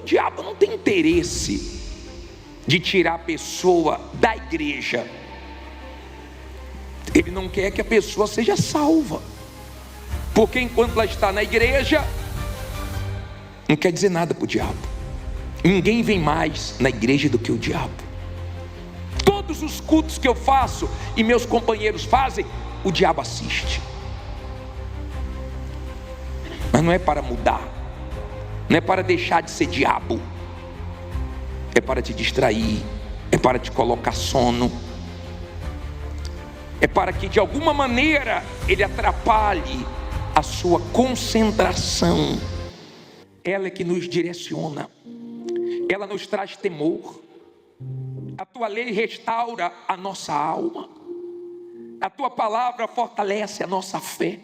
o diabo não tem interesse de tirar a pessoa da igreja. Ele não quer que a pessoa seja salva, porque enquanto ela está na igreja, não quer dizer nada para o diabo. Ninguém vem mais na igreja do que o diabo. Todos os cultos que eu faço e meus companheiros fazem, o diabo assiste. Mas não é para mudar, não é para deixar de ser diabo, é para te distrair, é para te colocar sono, é para que de alguma maneira ele atrapalhe a sua concentração. Ela é que nos direciona, ela nos traz temor. A tua lei restaura a nossa alma, a tua palavra fortalece a nossa fé,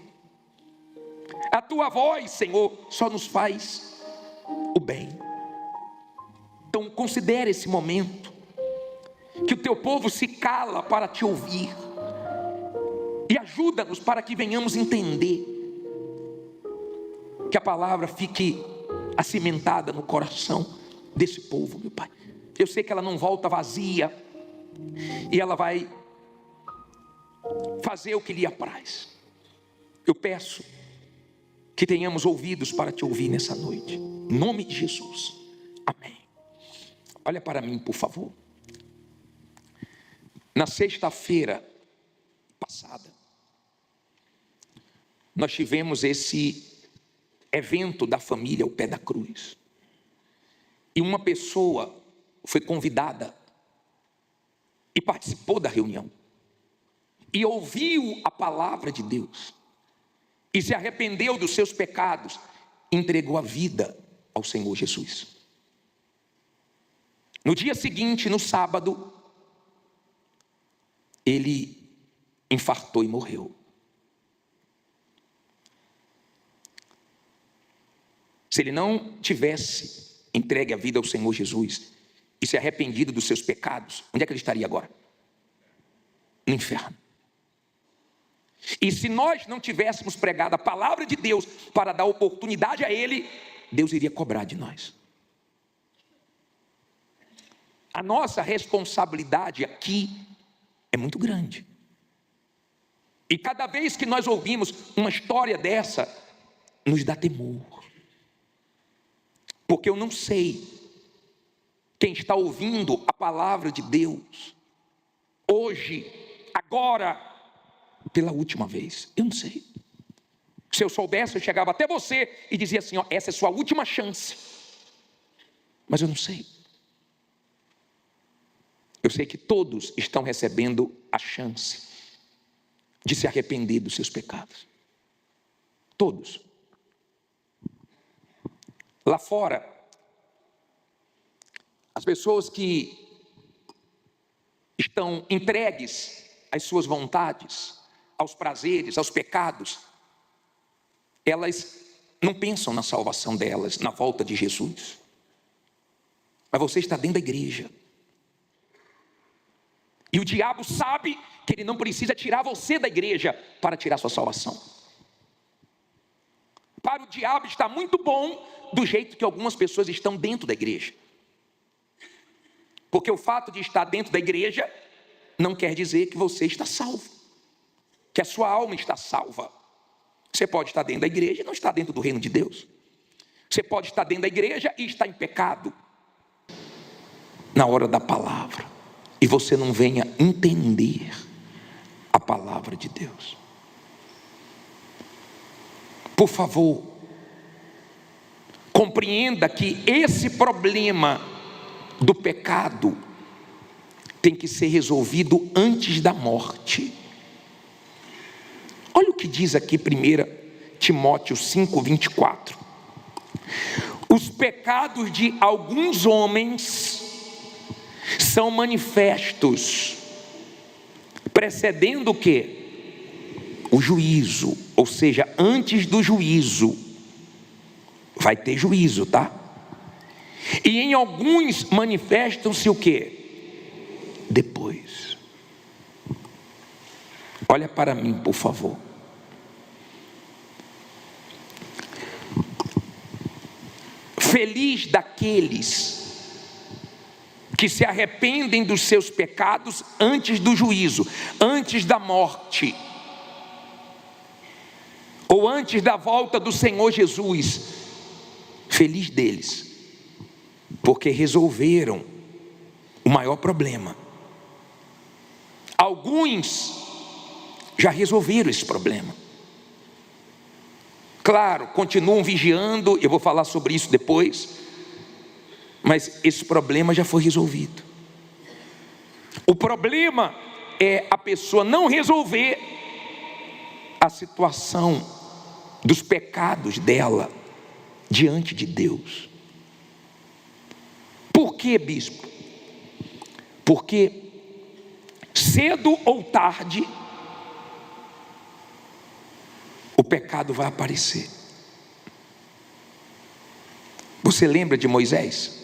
a tua voz, Senhor, só nos faz o bem. Então considere esse momento, que o teu povo se cala para te ouvir, e ajuda-nos para que venhamos entender, que a palavra fique acimentada no coração desse povo, meu Pai. Eu sei que ela não volta vazia, e ela vai fazer o que lhe apraz. Eu peço que tenhamos ouvidos para te ouvir nessa noite, em nome de Jesus, amém. Olha para mim, por favor. Na sexta-feira passada, nós tivemos esse evento da família ao pé da cruz, e uma pessoa foi convidada e participou da reunião, e ouviu a palavra de Deus, e se arrependeu dos seus pecados, entregou a vida ao Senhor Jesus. No dia seguinte, no sábado, ele infartou e morreu. Se ele não tivesse entregue a vida ao Senhor Jesus e se arrependido dos seus pecados, onde é que ele estaria agora? No inferno. E se nós não tivéssemos pregado a palavra de Deus para dar oportunidade a ele, Deus iria cobrar de nós. A nossa responsabilidade aqui é muito grande. E cada vez que nós ouvimos uma história dessa, nos dá temor. Porque eu não sei quem está ouvindo a palavra de Deus hoje, agora, pela última vez. Eu não sei. Se eu soubesse, eu chegava até você e dizia assim, ó, essa é a sua última chance. Mas eu não sei. Eu sei que todos estão recebendo a chance de se arrepender dos seus pecados. Todos. Lá fora, as pessoas que estão entregues às suas vontades, aos prazeres, aos pecados, elas não pensam na salvação delas, na volta de Jesus. Mas você está dentro da igreja. E o diabo sabe que ele não precisa tirar você da igreja para tirar sua salvação. Para o diabo está muito bom do jeito que algumas pessoas estão dentro da igreja. Porque o fato de estar dentro da igreja não quer dizer que você está salvo, que a sua alma está salva. Você pode estar dentro da igreja e não estar dentro do reino de Deus. Você pode estar dentro da igreja e estar em pecado na hora da palavra, e você não venha entender a palavra de Deus. Por favor, compreenda que esse problema do pecado tem que ser resolvido antes da morte. Olha o que diz aqui 1 Timóteo 5:24. Os pecados de alguns homens são manifestos, precedendo o quê? O juízo, ou seja, antes do juízo, vai ter juízo, tá? E em alguns manifestam-se o quê? Depois. Olha para mim, por favor. Feliz daqueles que se arrependem dos seus pecados antes do juízo, antes da morte, ou antes da volta do Senhor Jesus. Feliz deles, porque resolveram o maior problema. Alguns já resolveram esse problema. Claro, continuam vigiando, eu vou falar sobre isso depois, mas esse problema já foi resolvido. O problema é a pessoa não resolver a situação dos pecados dela diante de Deus. Por quê, bispo? Porque cedo ou tarde o pecado vai aparecer. Você lembra de Moisés?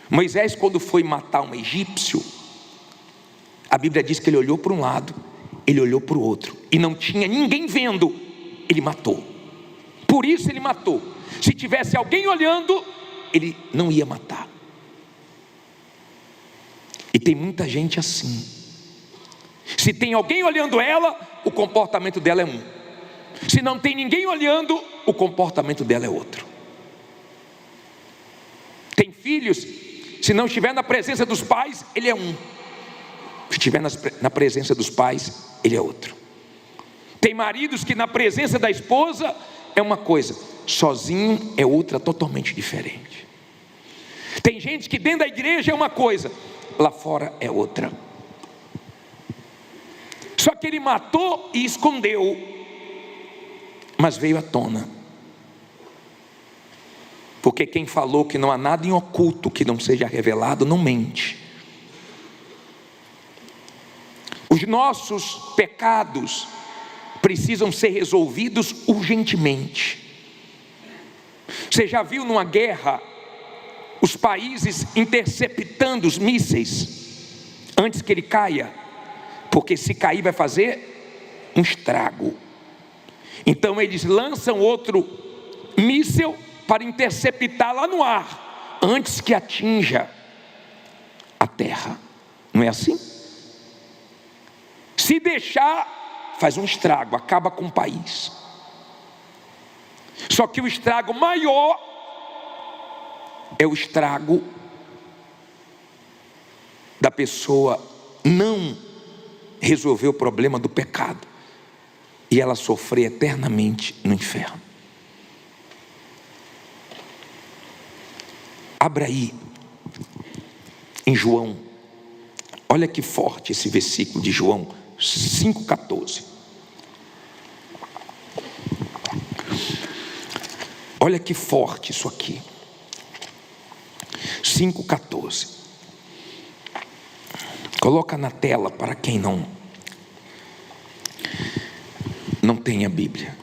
Moisés, quando foi matar um egípcio, a Bíblia diz que ele olhou para um lado, ele olhou para o outro, e não tinha ninguém vendo, ele matou. Por isso ele matou. Se tivesse alguém olhando, ele não ia matar. E tem muita gente assim. Se tem alguém olhando ela, o comportamento dela é um. Se não tem ninguém olhando, o comportamento dela é outro. Tem filhos, se não estiver na presença dos pais, ele é um. Se estiver na presença dos pais, ele é outro. Tem maridos que na presença da esposa é uma coisa, sozinho é outra totalmente diferente. Tem gente que dentro da igreja é uma coisa, lá fora é outra. Só que ele matou e escondeu, mas veio à tona. Porque quem falou que não há nada em oculto que não seja revelado, não mente. Os nossos pecados precisam ser resolvidos urgentemente. Você já viu numa guerra os países interceptando os mísseis antes que ele caia? Porque se cair vai fazer um estrago. Então eles lançam outro míssil para interceptar lá no ar, antes que atinja a terra. Não é assim? Se deixar, faz um estrago, acaba com o país. Só que o estrago maior é o estrago da pessoa não resolver o problema do pecado e ela sofrer eternamente no inferno. Abra aí em João. Olha que forte esse versículo de João 5,14. Olha que forte isso aqui. 5,14. Coloca na tela para quem não tem a Bíblia.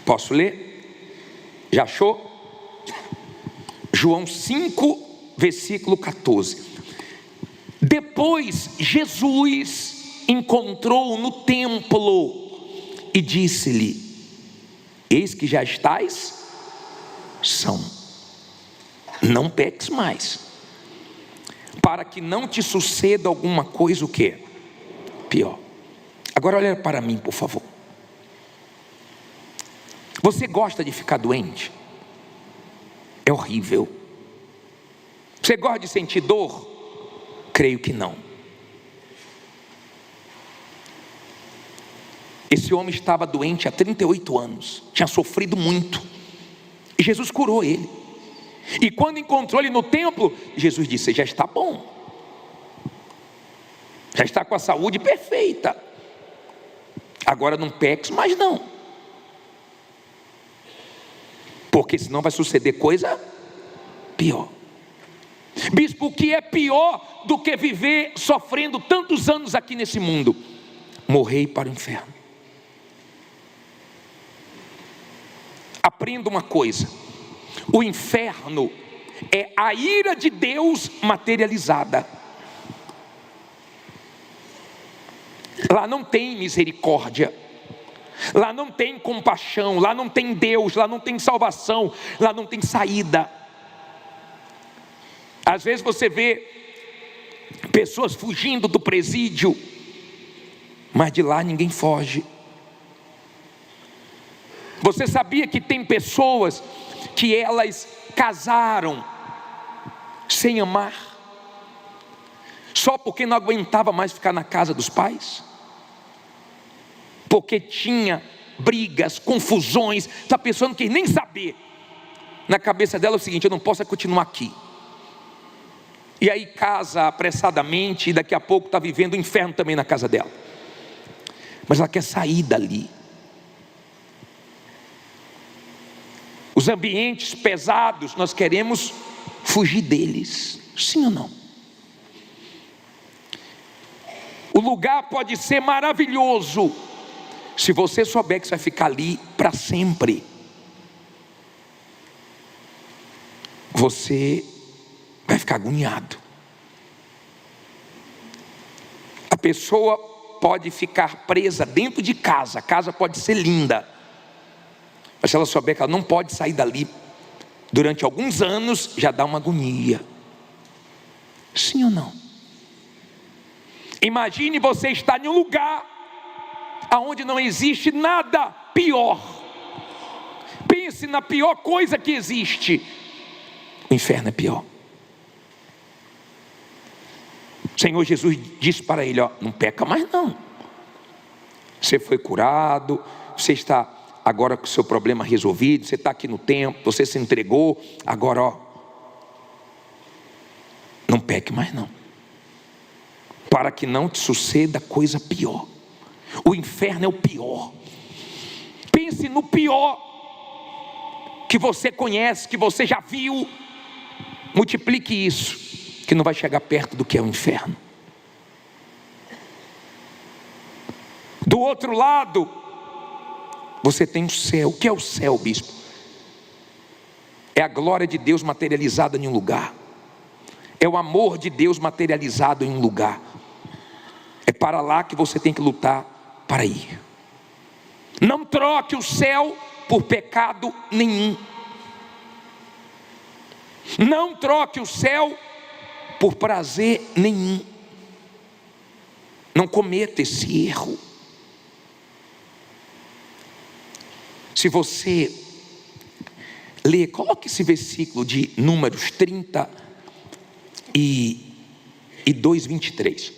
Posso ler? Já achou? João 5, versículo 14. Depois Jesus encontrou no templo e disse-lhe: eis que já estais são, não peques mais, para que não te suceda alguma coisa o quê? Pior. Agora olha para mim, por favor. Você gosta de ficar doente? É horrível. Você gosta de sentir dor? Creio que não. Esse homem estava doente há 38 anos, tinha sofrido muito, e Jesus curou ele. E quando encontrou ele no templo, Jesus disse: já está bom, já está com a saúde perfeita, agora não peques mais não, porque senão vai suceder coisa pior. Bispo, o que é pior do que viver sofrendo tantos anos aqui nesse mundo? Morrer e ir para o inferno. Aprenda uma coisa: o inferno é a ira de Deus materializada. Lá não tem misericórdia, Lá não tem compaixão, lá não tem Deus, lá não tem salvação, lá não tem saída. Às vezes você vê pessoas fugindo do presídio, mas de lá ninguém foge. Você sabia que tem pessoas que elas casaram sem amar, só porque não aguentava mais ficar na casa dos pais? Porque tinha brigas, confusões, essa pessoa não quis nem saber. Na cabeça dela é o seguinte: eu não posso continuar aqui. E aí casa apressadamente, e daqui a pouco está vivendo o inferno também na casa dela. Mas ela quer sair dali. Os ambientes pesados, nós queremos fugir deles, sim ou não? O lugar pode ser maravilhoso, se você souber que você vai ficar ali para sempre. Você vai ficar agoniado. A pessoa pode ficar presa dentro de casa, a casa pode ser linda, mas se ela souber que ela não pode sair dali durante alguns anos, já dá uma agonia. Sim ou não? Imagine você estar em um lugar aonde não existe nada pior. Pense na pior coisa que existe. O inferno é pior. O Senhor Jesus disse para ele: ó, não peca mais não. Você foi curado, você está agora com o seu problema resolvido, você está aqui no templo, você se entregou, agora ó, não peque mais não, para que não te suceda coisa pior. O inferno é o pior. Pense no pior que você conhece, que você já viu, multiplique isso, que não vai chegar perto do que é o inferno. Do outro lado, você tem o céu. O que é o céu, bispo? É a glória de Deus materializada em um lugar. É o amor de Deus materializado em um lugar. É para lá que você tem que lutar para ir. Não troque o céu por pecado nenhum. Não troque o céu por prazer nenhum. Não cometa esse erro. Se você ler, coloque esse versículo de Números 32, 23.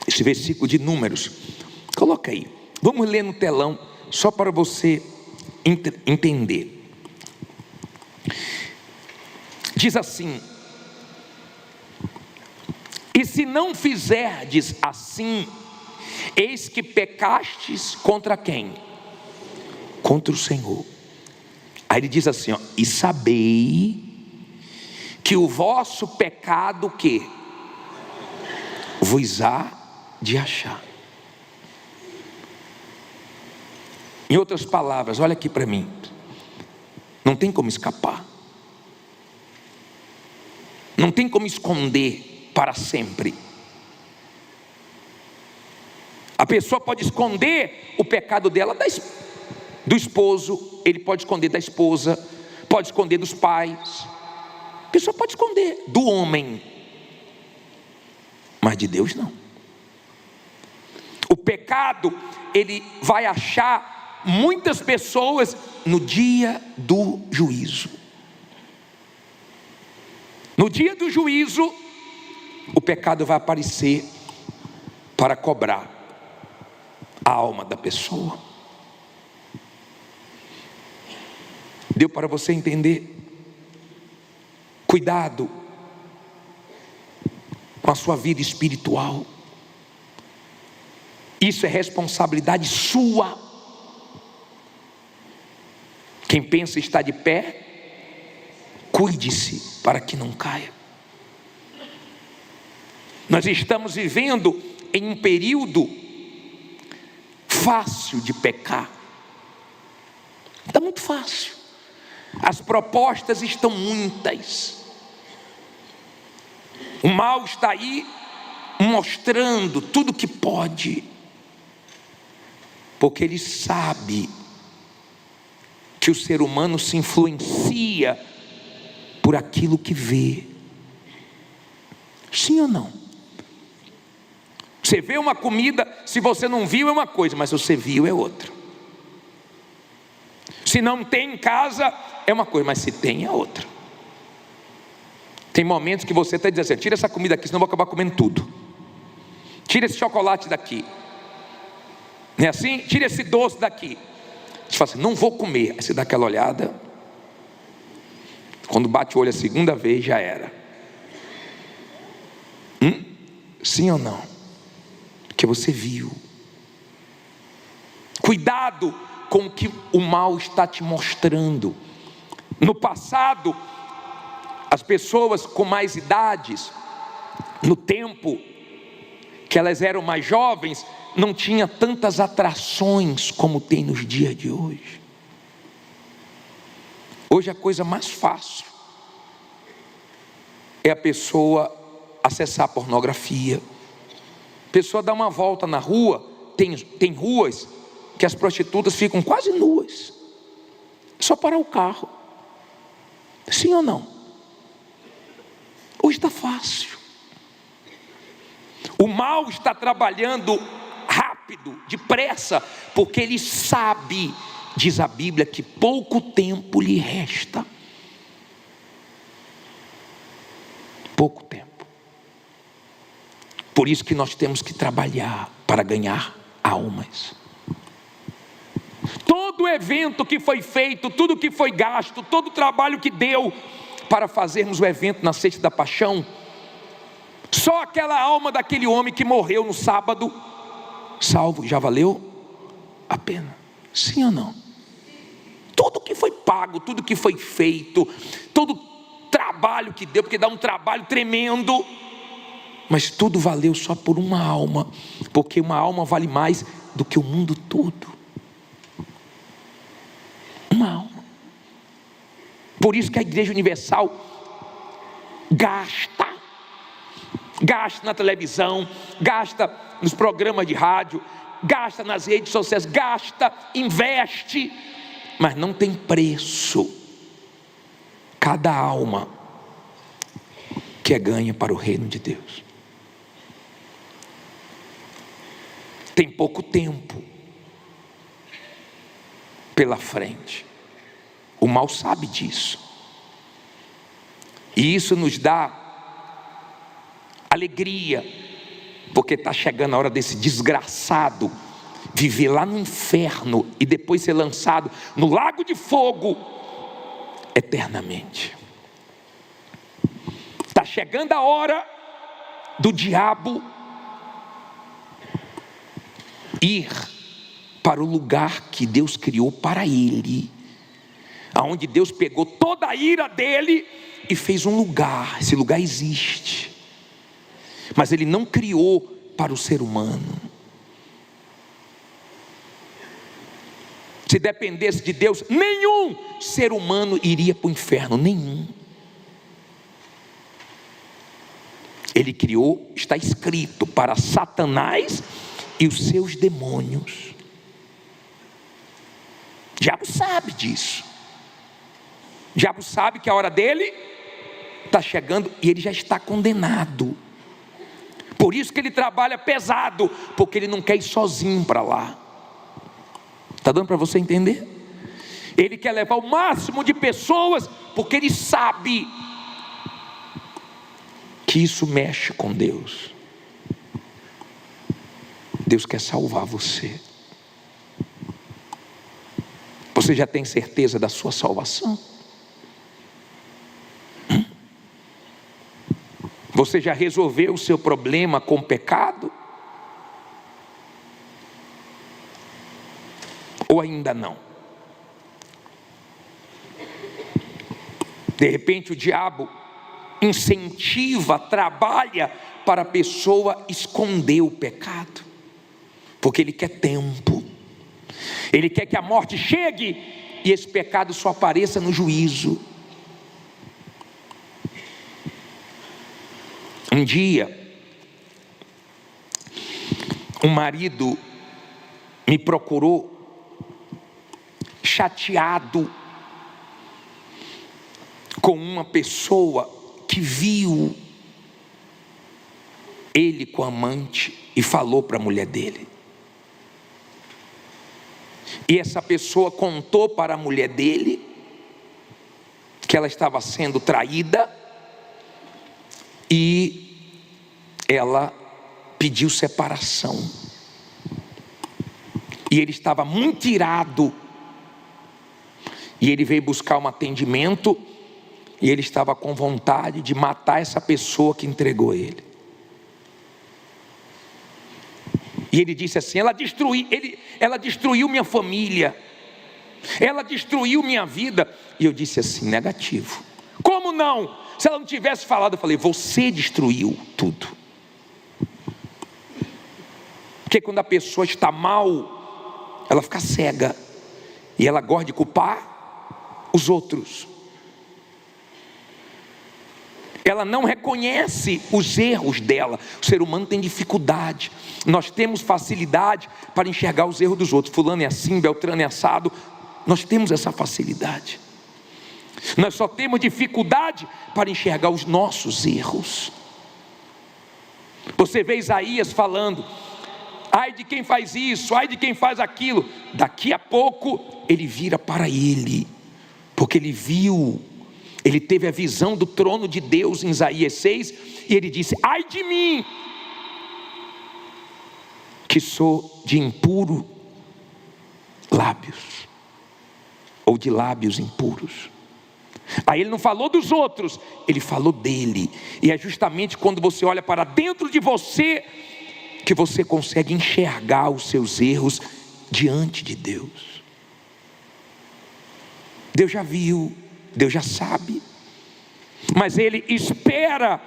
Esse versículo de Números, coloca aí. Vamos ler no telão, só para você entender. Diz assim: e se não fizerdes assim, eis que pecastes contra quem? Contra o Senhor. Aí ele diz assim, ó, e sabei que o vosso pecado que vos há de achar. Em outras palavras, olha aqui para mim, não tem como escapar, não tem como esconder para sempre. A pessoa pode esconder o pecado dela do esposo, ele pode esconder da esposa, pode esconder dos pais, a pessoa pode esconder do homem, mas de Deus não. O pecado, ele vai achar muitas pessoas no dia do juízo. No dia do juízo, o pecado vai aparecer para cobrar a alma da pessoa. Deu para você entender? Cuidado com a sua vida espiritual. Isso é responsabilidade sua. Quem pensa estar de pé, cuide-se para que não caia. Nós estamos vivendo em um período fácil de pecar. Está muito fácil. As propostas estão muitas. O mal está aí mostrando tudo que pode. Porque ele sabe que o ser humano se influencia por aquilo que vê. Sim ou não? Você vê uma comida, se você não viu é uma coisa, mas se você viu é outra. Se não tem em casa é uma coisa, mas se tem é outra. Tem momentos que você está dizendo assim: tira essa comida aqui, senão eu vou acabar comendo tudo. Tira esse chocolate daqui. Não é assim? Tira esse doce daqui. Você fala assim: não vou comer. Aí você dá aquela olhada. Quando bate o olho a segunda vez, já era. Sim ou não? Porque você viu. Cuidado com o que o mal está te mostrando. No passado, as pessoas com mais idades, no tempo que elas eram mais jovens, não tinha tantas atrações como tem nos dias de hoje. Hoje a coisa mais fácil é a pessoa acessar a pornografia. A pessoa dá uma volta na rua, tem ruas que as prostitutas ficam quase nuas. É só parar o carro. Sim ou não? Hoje está fácil. O mal está trabalhando rápido, depressa, porque ele sabe, diz a Bíblia, que pouco tempo lhe resta. Pouco tempo. Por isso que nós temos que trabalhar para ganhar almas. Todo evento que foi feito, tudo que foi gasto, todo o trabalho que deu para fazermos o evento na Sexta da Paixão, só aquela alma daquele homem que morreu no sábado, salvo, já valeu a pena. Sim ou não? Tudo que foi pago, tudo que foi feito, todo trabalho que deu, porque dá um trabalho tremendo, mas tudo valeu só por uma alma, porque uma alma vale mais do que o mundo todo. Uma alma. Por isso que a Igreja Universal gasta na televisão, gasta nos programas de rádio, gasta nas redes sociais, gasta, investe, mas não tem preço. Cada alma que é ganha para o reino de Deus. Tem pouco tempo pela frente. O mal sabe disso. E isso nos dá alegria, porque está chegando a hora desse desgraçado viver lá no inferno e depois ser lançado no lago de fogo eternamente. Está chegando a hora do diabo ir para o lugar que Deus criou para ele, aonde Deus pegou toda a ira dele e fez um lugar. Esse lugar existe, mas ele não criou para o ser humano. Se dependesse de Deus, nenhum ser humano iria para o inferno, nenhum. Ele criou, está escrito, para Satanás e os seus demônios. O diabo sabe disso. O diabo sabe que a hora dele está chegando e ele já está condenado. Por isso que ele trabalha pesado, porque ele não quer ir sozinho para lá. Está dando para você entender? Ele quer levar o máximo de pessoas, porque ele sabe que isso mexe com Deus. Deus quer salvar você. Você já tem certeza da sua salvação? Você já resolveu o seu problema com o pecado? Ou ainda não? De repente o diabo incentiva, trabalha para a pessoa esconder o pecado, porque ele quer tempo. Ele quer que a morte chegue e esse pecado só apareça no juízo. Um dia, um marido me procurou chateado com uma pessoa que viu ele com a amante e falou para a mulher dele. E essa pessoa contou para a mulher dele que ela estava sendo traída e ela pediu separação. E ele estava muito irado. E ele veio buscar um atendimento e ele estava com vontade de matar essa pessoa que entregou ele. E ele disse assim: ela destruiu minha família, ela destruiu minha vida. E eu disse assim: negativo. Como não? Se ela não tivesse falado, eu falei: você destruiu tudo. Porque quando a pessoa está mal, ela fica cega e ela gosta de culpar os outros. Ela não reconhece os erros dela. O ser humano tem dificuldade. Nós temos facilidade para enxergar os erros dos outros. Fulano é assim, Beltrano é assado. Nós temos essa facilidade. Nós só temos dificuldade para enxergar os nossos erros. Você vê Isaías falando: ai de quem faz isso, ai de quem faz aquilo. Daqui a pouco ele vira para ele, porque ele viu, ele teve a visão do trono de Deus em Isaías 6, e ele disse: ai de mim, que sou de impuro lábios, ou de lábios impuros. Aí ele não falou dos outros, ele falou dele. E é justamente quando você olha para dentro de você que você consegue enxergar os seus erros diante de Deus. Deus já viu, Deus já sabe, mas Ele espera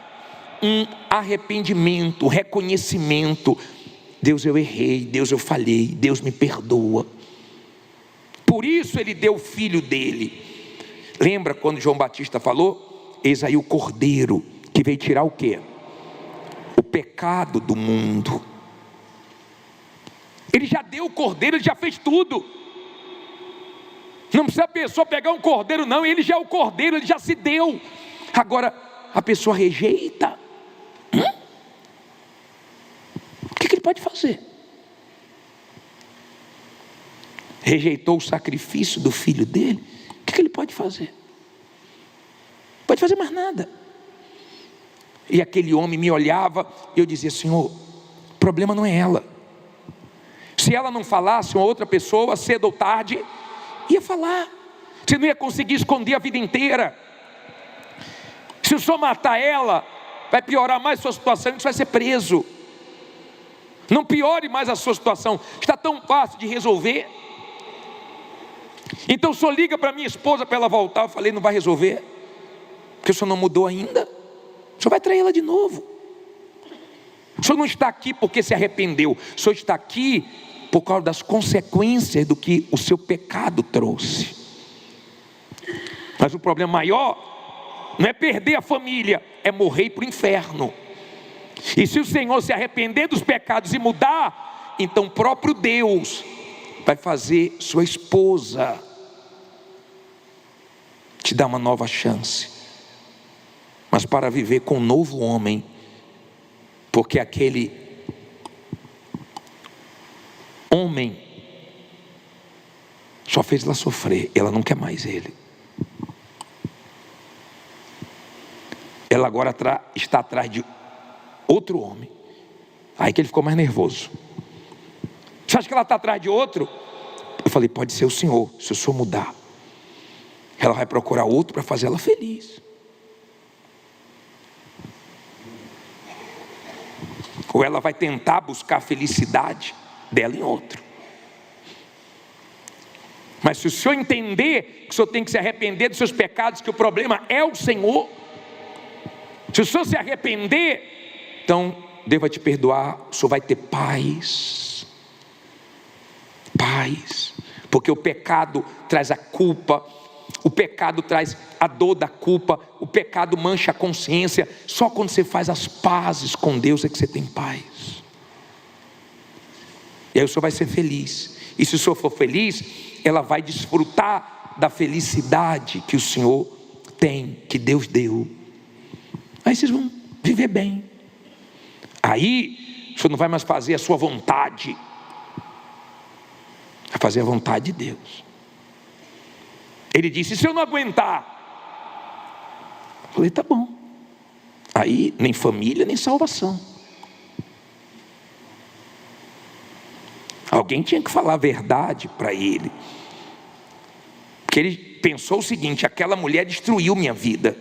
um arrependimento, um reconhecimento. Deus, eu errei, Deus, eu falhei, Deus me perdoa. Por isso Ele deu o Filho dele. Lembra quando João Batista falou: eis aí o Cordeiro que veio tirar o quê? O pecado do mundo. Ele já deu o Cordeiro, ele já fez tudo. Não precisa a pessoa pegar um cordeiro não, ele já é o cordeiro, ele já se deu. Agora a pessoa rejeita. O que ele pode fazer? Rejeitou o sacrifício do filho dele. O que ele pode fazer? Não pode fazer mais nada. E aquele homem me olhava e eu dizia: Senhor, o problema não é ela. Se ela não falasse, uma outra pessoa, cedo ou tarde, ia falar. Você não ia conseguir esconder a vida inteira. Se o senhor matar ela, vai piorar mais a sua situação e você vai ser preso. Não piore mais a sua situação, está tão fácil de resolver. Então o senhor liga para minha esposa para ela voltar. Eu falei: não vai resolver, porque o senhor não mudou ainda. O senhor vai trair ela de novo. O senhor não está aqui porque se arrependeu. O senhor está aqui por causa das consequências do que o seu pecado trouxe. Mas o problema maior não é perder a família, é morrer para o inferno. E se o Senhor se arrepender dos pecados e mudar, então o próprio Deus vai fazer sua esposa te dar uma nova chance, mas para viver com um novo homem, porque aquele homem só fez ela sofrer, ela não quer mais ele. Ela agora está atrás de outro homem. Aí que ele ficou mais nervoso. Você acha que ela está atrás de outro? Eu falei: pode ser o senhor, se o senhor mudar. Ela vai procurar outro para fazer ela feliz. Ou ela vai tentar buscar a felicidade dela em outro. Mas se o senhor entender que o senhor tem que se arrepender dos seus pecados, que o problema é o Senhor, se o senhor se arrepender, então Deus vai te perdoar, o senhor vai ter paz. Paz. Porque o pecado traz a culpa, o pecado traz a dor da culpa, o pecado mancha a consciência. Só quando você faz as pazes com Deus é que você tem paz. E aí o senhor vai ser feliz. E se o senhor for feliz, ela vai desfrutar da felicidade que o senhor tem, que Deus deu. Aí vocês vão viver bem. Aí o senhor não vai mais fazer a sua vontade, vai fazer a vontade de Deus. Ele disse: se eu não aguentar, eu falei: tá bom. Aí nem família, nem salvação. Alguém tinha que falar a verdade para ele, porque ele pensou o seguinte: aquela mulher destruiu minha vida.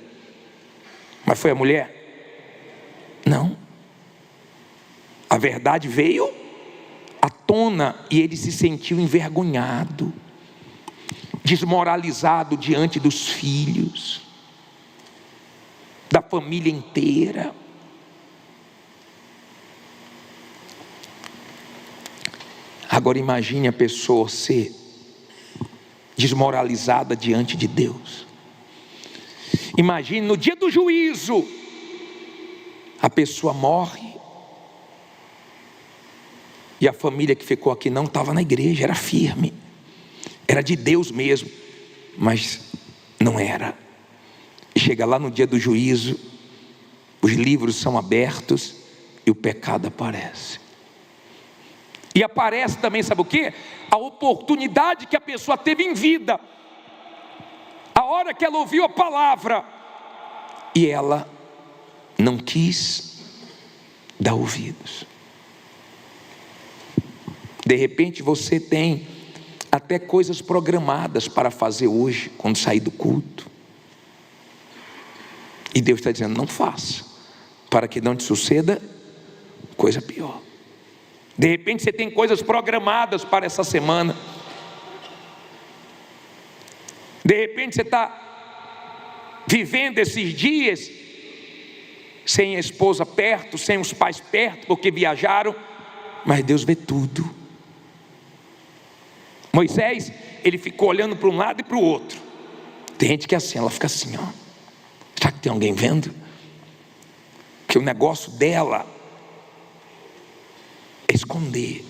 Mas foi a mulher? Não. A verdade veio à tona e ele se sentiu envergonhado, desmoralizado diante dos filhos, da família inteira. Agora imagine a pessoa ser desmoralizada diante de Deus. Imagine no dia do juízo, a pessoa morre e a família que ficou aqui não estava na igreja, era firme, era de Deus mesmo, mas não era. E chega lá no dia do juízo, os livros são abertos e o pecado aparece. E aparece também, sabe o quê? A oportunidade que a pessoa teve em vida, a hora que ela ouviu a palavra, e ela não quis dar ouvidos. De repente você tem até coisas programadas para fazer hoje, quando sair do culto, e Deus está dizendo: não faça, para que não te suceda coisa pior. De repente você tem coisas programadas para essa semana. De repente você está vivendo esses dias sem a esposa perto, sem os pais perto, porque viajaram, mas Deus vê tudo. Moisés, ele ficou olhando para um lado e para o outro. Tem gente que é assim, ela fica assim, ó. Será que tem alguém vendo? Que o negócio dela é esconder.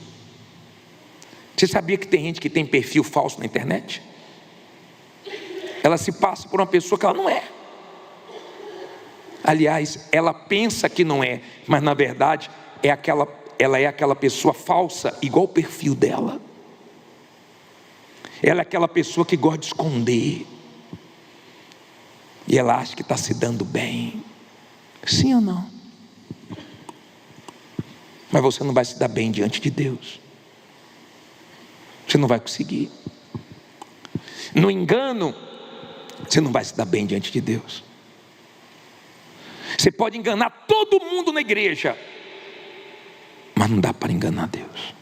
Você sabia que tem gente que tem perfil falso na internet? Ela se passa por uma pessoa que ela não é. Aliás, ela pensa que não é, mas na verdade ela é aquela pessoa falsa, igual o perfil dela. Ela é aquela pessoa que gosta de esconder, e ela acha que está se dando bem. Sim ou não? Mas você não vai se dar bem diante de Deus. Você não vai conseguir. No engano, você não vai se dar bem diante de Deus. Você pode enganar todo mundo na igreja, mas não dá para enganar Deus.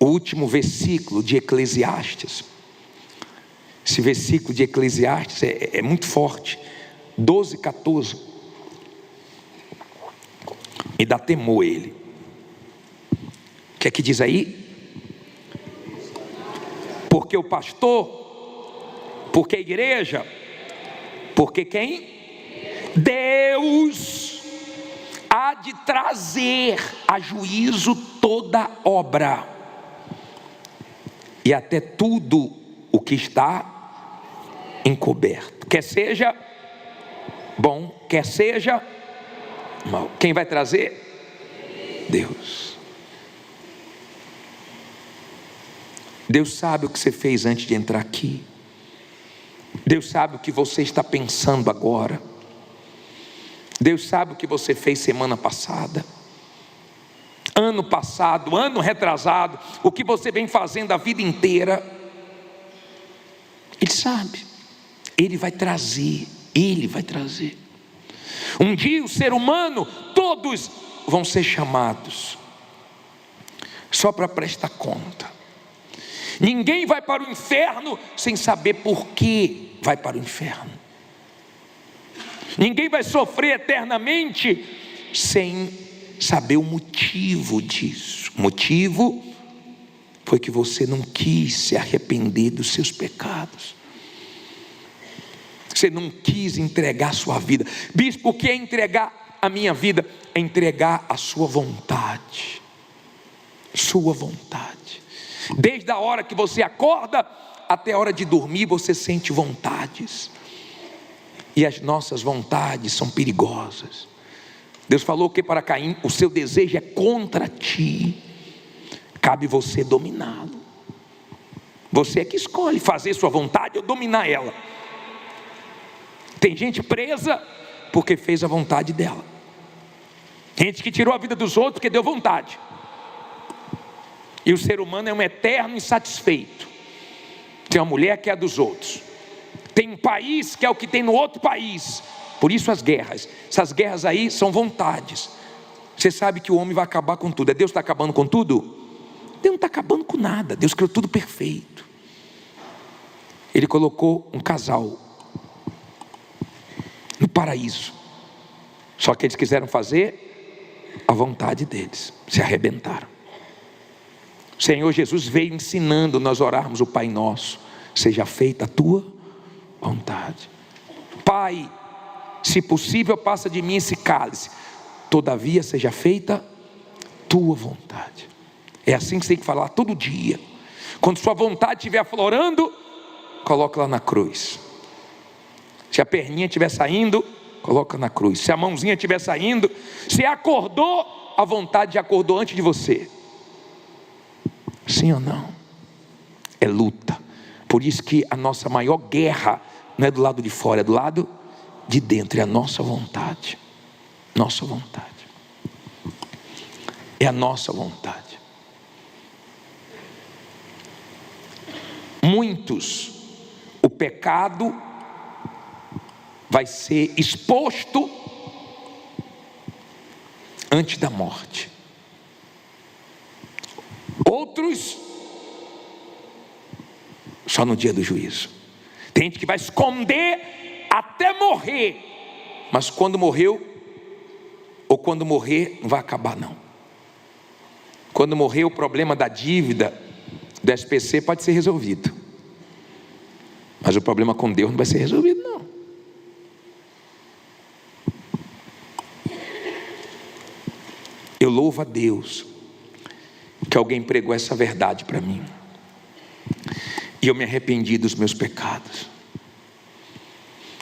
O último versículo de Eclesiastes, esse versículo de Eclesiastes é muito forte, 12:14, me dá temor ele. O que é que diz aí? Porque o pastor, porque a igreja, porque quem? Deus há de trazer a juízo toda obra, e até tudo o que está encoberto, quer seja bom, quer seja mal. Quem vai trazer? Deus. Deus sabe o que você fez antes de entrar aqui. Deus sabe o que você está pensando agora. Deus sabe o que você fez semana passada, ano passado, ano retrasado, o que você vem fazendo a vida inteira. Ele sabe. Ele vai trazer. Ele vai trazer. Um dia o ser humano, todos vão ser chamados só para prestar conta. Ninguém vai para o inferno sem saber por que vai para o inferno. Ninguém vai sofrer eternamente sem saber o motivo disso. O motivo foi que você não quis se arrepender dos seus pecados. Você não quis entregar a sua vida. Bispo, o que é entregar a minha vida é entregar a sua vontade. Sua vontade. Desde a hora que você acorda até a hora de dormir, você sente vontades. E as nossas vontades são perigosas. Deus falou que para Caim, o seu desejo é contra ti. Cabe você dominá-lo. Você é que escolhe fazer sua vontade ou dominar ela. Tem gente presa porque fez a vontade dela. Gente que tirou a vida dos outros porque deu vontade. E o ser humano é um eterno insatisfeito. Tem uma mulher que é a dos outros. Tem um país que é o que tem no outro país. Por isso as guerras. Essas guerras aí são vontades. Você sabe que o homem vai acabar com tudo. É Deus que está acabando com tudo? Deus não está acabando com nada. Deus criou tudo perfeito. Ele colocou um casal no paraíso. Só que eles quiseram fazer a vontade deles. Se arrebentaram. O Senhor Jesus veio ensinando nós orarmos o Pai Nosso. Seja feita a tua vontade. Pai, se possível passa de mim esse cálice. Todavia seja feita tua vontade. É assim que você tem que falar todo dia. Quando sua vontade estiver aflorando, coloca lá na cruz. Se a perninha estiver saindo, coloca na cruz. Se a mãozinha estiver saindo, se acordou, a vontade já acordou antes de você. Sim ou não? É luta. Por isso que a nossa maior guerra não é do lado de fora, é do lado de dentro. É a nossa vontade. Nossa vontade. É a nossa vontade. Muitos, o pecado vai ser exposto antes da morte. Outros, só no dia do juízo. Tem gente que vai esconder até morrer, mas quando morreu, ou quando morrer, não vai acabar não. Quando morrer, o problema da dívida do SPC pode ser resolvido, mas o problema com Deus não vai ser resolvido não. Eu louvo a Deus que alguém pregou essa verdade para mim, e eu me arrependi dos meus pecados,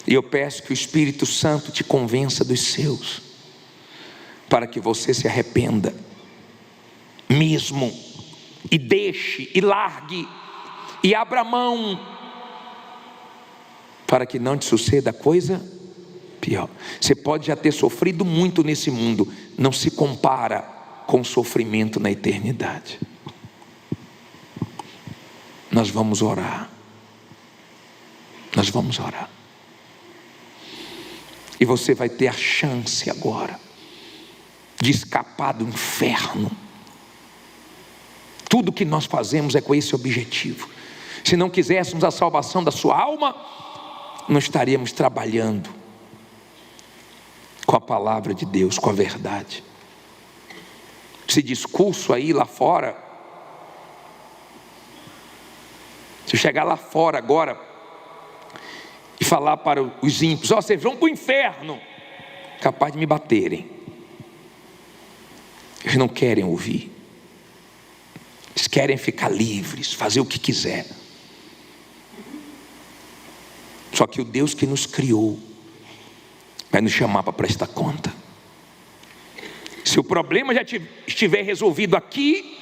e eu peço que o Espírito Santo te convença dos seus, para que você se arrependa mesmo, e deixe, e largue, e abra mão, para que não te suceda coisa pior. Você pode já ter sofrido muito nesse mundo, não se compara com sofrimento na eternidade. Nós vamos orar. Nós vamos orar. E você vai ter a chance agora de escapar do inferno. Tudo que nós fazemos é com esse objetivo. Se não quiséssemos a salvação da sua alma, não estaríamos trabalhando com a palavra de Deus, com a verdade. Esse discurso aí lá fora, se eu chegar lá fora agora e falar para os ímpios: ó, vocês vão para o inferno, capaz de me baterem. Eles não querem ouvir. Eles querem ficar livres, fazer o que quiser. Só que o Deus que nos criou vai nos chamar para prestar conta. Se o problema já estiver resolvido aqui,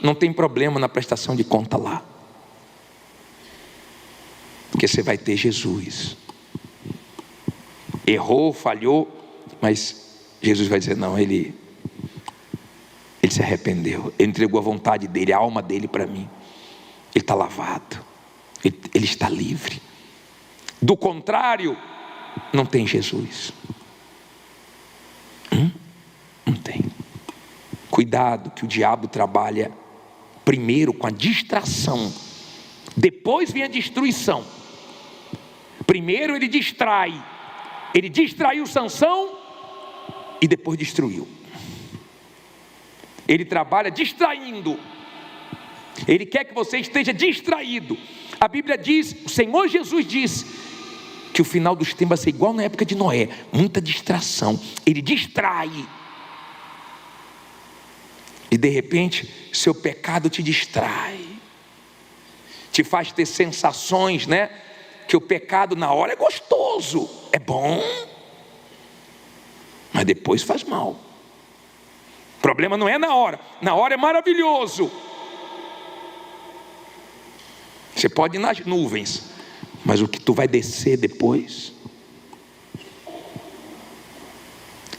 não tem problema na prestação de conta lá, porque você vai ter Jesus. Errou, falhou, mas Jesus vai dizer: não, ele se arrependeu, ele entregou a vontade dele, a alma dele para mim. Ele está lavado, ele está livre. Do contrário, não tem Jesus. Não tem. Cuidado, que o diabo trabalha primeiro com a distração, depois vem a destruição. Primeiro ele distrai. Ele distraiu Sansão e depois destruiu. Ele trabalha distraindo. Ele quer que você esteja distraído. A Bíblia diz, o Senhor Jesus diz, que o final dos tempos vai ser igual na época de Noé, muita distração. Ele distrai. E de repente, seu pecado te distrai. Te faz ter sensações, né? Que o pecado na hora é gostoso, é bom, mas depois faz mal. O problema não é na hora é maravilhoso. Você pode ir nas nuvens, mas o que tu vai descer depois,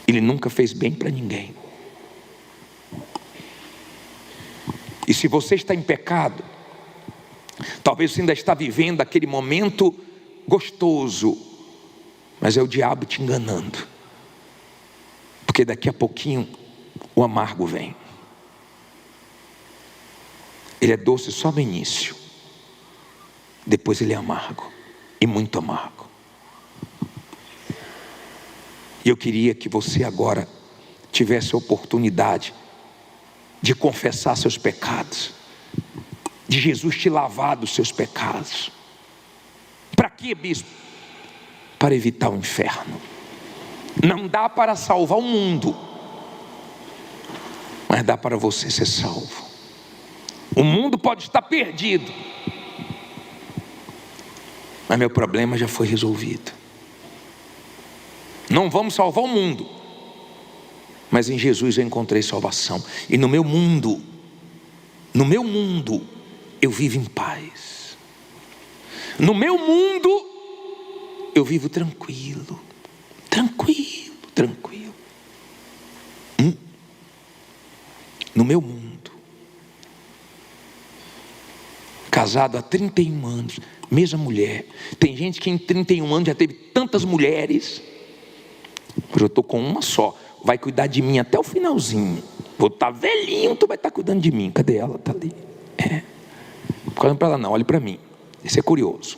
ele nunca fez bem para ninguém. E se você está em pecado, talvez você ainda está vivendo aquele momento gostoso, mas é o diabo te enganando, porque daqui a pouquinho o amargo vem. Ele é doce só no início, depois ele é amargo, e muito amargo. E eu queria que você agora tivesse a oportunidade de confessar seus pecados, de Jesus te lavar dos seus pecados. Para quê, bispo? Para evitar o inferno. Não dá para salvar o mundo, mas dá para você ser salvo. O mundo pode estar perdido, mas meu problema já foi resolvido. Não vamos salvar o mundo, mas em Jesus eu encontrei salvação. E no meu mundo eu vivo em paz. No meu mundo eu vivo tranquilo. No meu mundo, casado há 31 anos, mesma mulher. Tem gente que em 31 anos já teve tantas mulheres. Hoje eu estou com uma só. Vai cuidar de mim até o finalzinho. Vou estar velhinho, tu vai estar cuidando de mim. Cadê ela? Está ali. Não olhe para ela não, olhe para mim. Isso é curioso,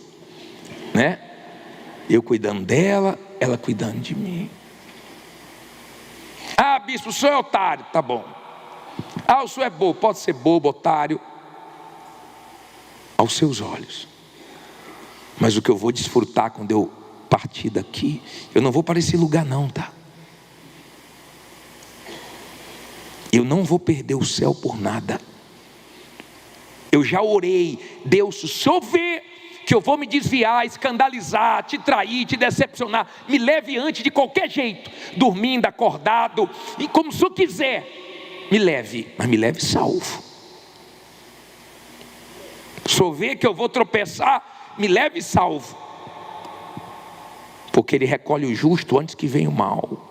né? Eu cuidando dela, ela cuidando de mim. Ah, bispo, o senhor é otário. Tá bom. Ah, o senhor é bobo. Pode ser bobo, otário, aos seus olhos. Mas o que eu vou desfrutar quando eu partir daqui, eu não vou para esse lugar não, tá? Eu não vou perder o céu por nada. Eu já orei, Deus, se o senhor vê que eu vou me desviar, escandalizar, te trair, te decepcionar, me leve antes de qualquer jeito, dormindo, acordado, e como o senhor quiser, me leve, mas me leve salvo. Se o senhor vê que eu vou tropeçar, me leve salvo, porque ele recolhe o justo antes que venha o mal.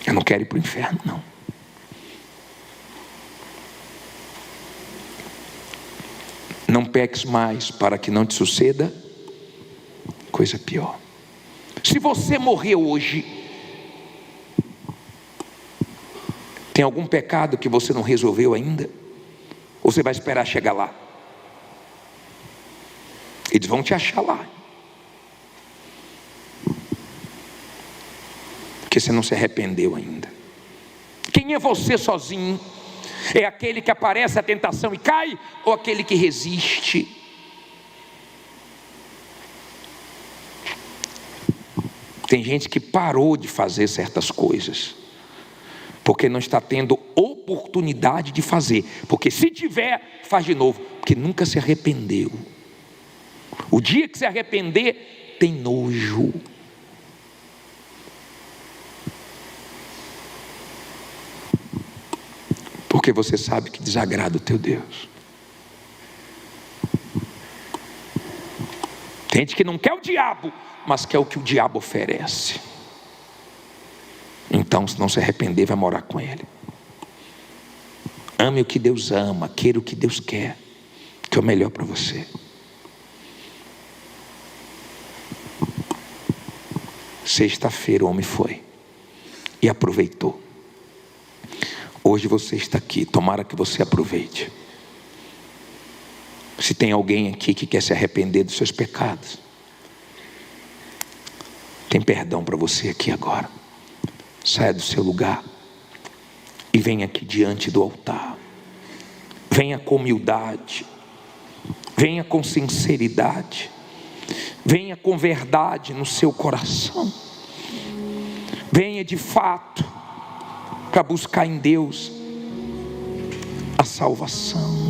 Eu não quero ir para o inferno, não. Não peques mais, para que não te suceda coisa pior. Se você morrer hoje, tem algum pecado que você não resolveu ainda? Ou você vai esperar chegar lá? Eles vão te achar lá, porque você não se arrependeu ainda. Quem é você sozinho? É aquele que aparece a tentação e cai, ou aquele que resiste? Tem gente que parou de fazer certas coisas porque não está tendo oportunidade de fazer, porque se tiver, faz de novo, porque nunca se arrependeu. O dia que se arrepender, tem nojo. Porque você sabe que desagrada o teu Deus. Tem gente que não quer o diabo, mas quer o que o diabo oferece. Então, se não se arrepender, vai morar com ele. Ame o que Deus ama, queira o que Deus quer, que é o melhor para você. Sexta-feira o homem foi e aproveitou. Hoje você está aqui, tomara que você aproveite. Se tem alguém aqui que quer se arrepender dos seus pecados, tem perdão para você aqui agora. Saia do seu lugar e venha aqui diante do altar. Venha com humildade, Venha com sinceridade. Venha com verdade no seu coração. Venha de fato para buscar em Deus a salvação.